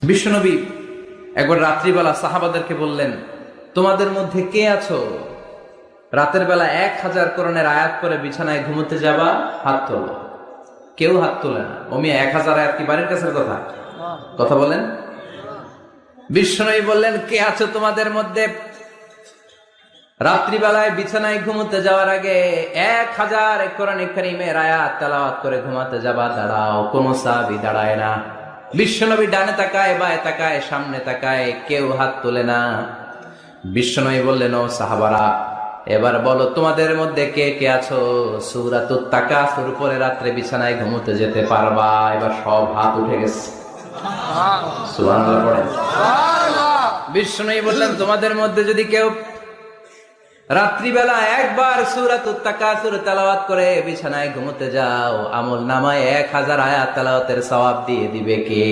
বিশ্বনবী একবার রাত্রিবেলা সাহাবাদেরকে বললেন, তোমাদের মধ্যে কে আছো রাতের বেলা 1000 কোরআনের আয়াত করে বিছানায় ঘুমোতে যাবা? হাত তোলো। কেউ হাত তোলে না। ওমি 1000 আয়াত কি বাড়ির কাছের কথা? কথা বলেন। বিশ্বনবী বললেন, কে আছো তোমাদের মধ্যে রাত্রিবেলায় বিছানায় ঘুমোতে যাওয়ার আগে 1000 কোরআনে কারীমের আয়াত তেলাওয়াত করে ঘুমাতে যাবা? দাঁড়াও। কোন সাহাবী দাঁড়ায় না। বিশ্বনবী ডানে তাকায়, বায়ে তাকায়, সামনে তাকায়, কেউ হাত তোলে না। বিশ্বনবী বললেন, ও সাহাবারা, এবার বলো তোমাদের মধ্যে কে কে আছো সূরাতুত তাকাসুর পরে রাত্রে বিছানায় ঘুমোতে যেতে পারবা? এবার সব হাত উঠে গেছে। সুবহানাল্লাহ পড়েন। বিশ্বনবী বললেন, তোমাদের মধ্যে যদি কেউ রাত্রিবেলা একবার সূরাতুত তাকাসুর তেলাওয়াত করে বিছানায় ঘুমোতে যাও, আমল নামায় 1000 আয়াত তেলাওয়াতের সওয়াব দিয়ে দিবে কে?